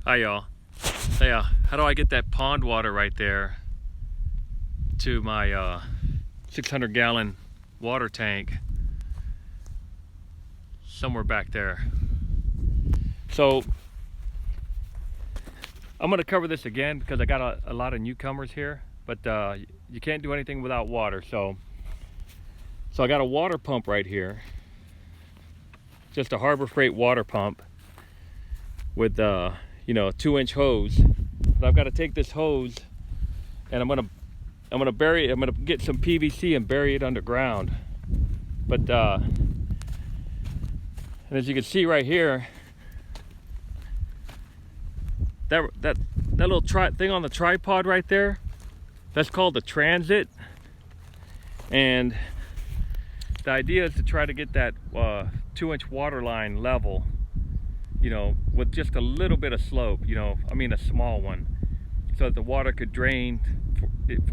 Hi y'all. Yeah, how do I get that pond water right there to my 600 gallon water tank somewhere back there? So I'm gonna cover this again because I got a lot of newcomers here, but you can't do anything without water. So I got a water pump right here, just a Harbor Freight water pump with a 2-inch hose. But I've got to take this hose and I'm gonna bury it. I'm gonna get some PVC and bury it underground. But and as you can see right here, that little thing on the tripod right there, that's called the transit. And the idea is to try to get that 2-inch water line level, with just a little bit of slope, I mean a small one, so that the water could drain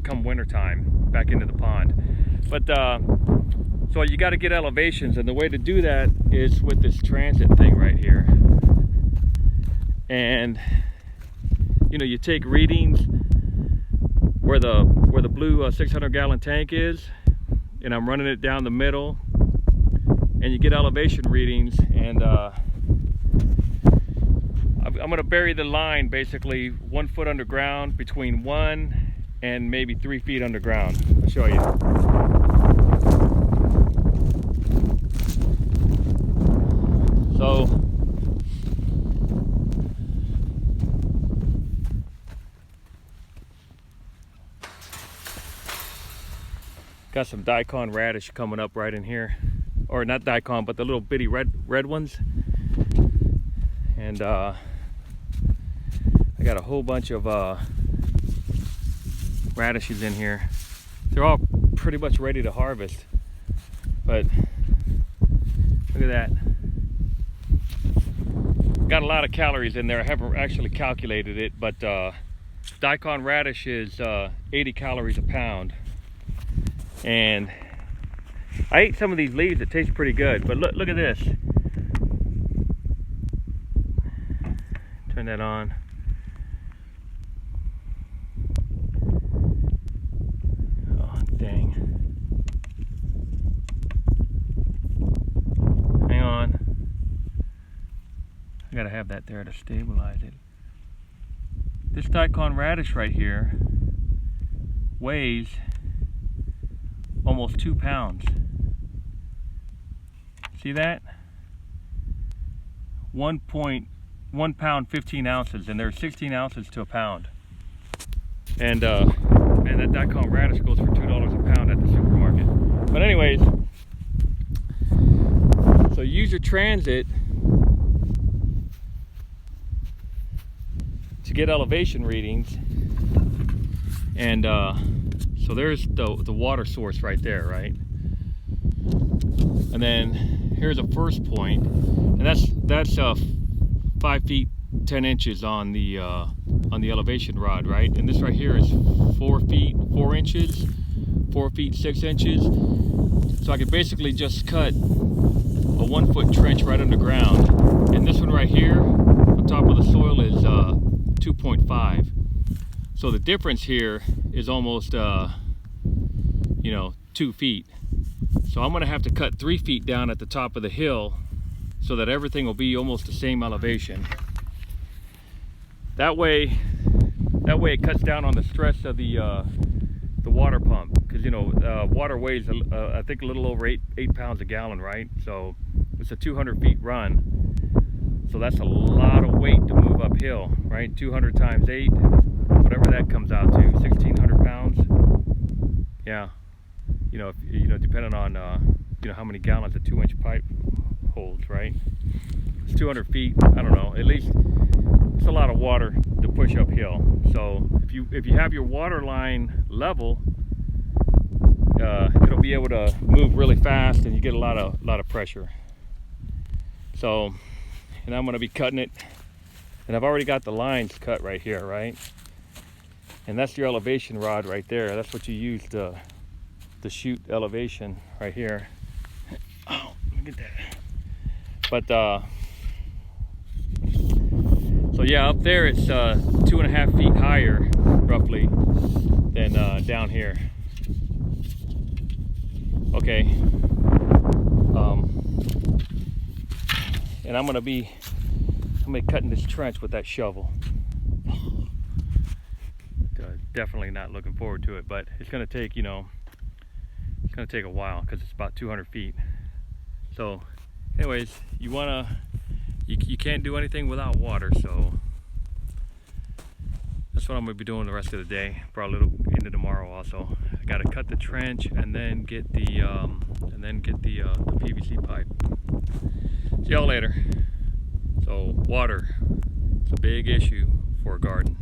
come wintertime back into the pond. But so you got to get elevations, and the way to do that is with this transit thing right here. And you take readings where the blue 600 gallon tank is, and I'm running it down the middle, and you get elevation readings. And I'm going to bury the line basically 1 foot underground, between 1 and maybe 3 feet underground. I'll show you. So got some daikon radish coming up right in here, or not daikon, but the little bitty red ones. And I got a whole bunch of radishes in here. They're all pretty much ready to harvest, but look at that. Got a lot of calories in there. I haven't actually calculated it, but daikon radish is 80 calories a pound. And I ate some of these leaves. It tastes pretty good. But look at this. Turn that on. Oh, dang. Hang on. I gotta have that there to stabilize it. This daikon radish right here weighs almost 2 pounds. See that? 1 pound 15 ounces, and there's 16 ounces to a pound. And man, that daikon radish goes for $2 a pound at the supermarket. But anyways, so use your transit to get elevation readings. And so there's the water source right there, right? And then here's a first point, and that's 5 feet 10 inches on the elevation rod, right? And this right here is 4 feet 4 inches, 4 feet 6 inches. So I could basically just cut a 1 foot trench right underground. And this one right here on top of the soil is 2.5. So the difference here is almost 2 feet. So I'm gonna have to cut 3 feet down at the top of the hill so that everything will be almost the same elevation. That way it cuts down on the stress of the water pump, because water weighs I think a little over 8 pounds a gallon, right? So it's a 200 feet run, so that's a lot of weight to move uphill, right? 200 times 8, whatever that comes out to, 1,600 pounds. Yeah, depending on how many gallons a 2-inch pipe holds, right? It's 200 feet. I don't know. At least it's a lot of water to push uphill. So if you have your water line level, it'll be able to move really fast, and you get a lot of pressure. So, and I'm going to be cutting it, and I've already got the lines cut right here, right? And that's your elevation rod right there. That's what you use to shoot elevation right here. Oh, look at that. But So yeah, up there it's 2.5 feet higher, roughly, than down here. Okay. And I'm gonna be cutting this trench with that shovel. Definitely not looking forward to it, but it's gonna take, you know, it's gonna take a while because it's about 200 feet. So anyways, you can't do anything without water, so that's what I'm gonna be doing the rest of the day, probably a little into tomorrow also. I gotta cut the trench and then get the PVC pipe. See y'all later. So water, it's a big issue for a garden.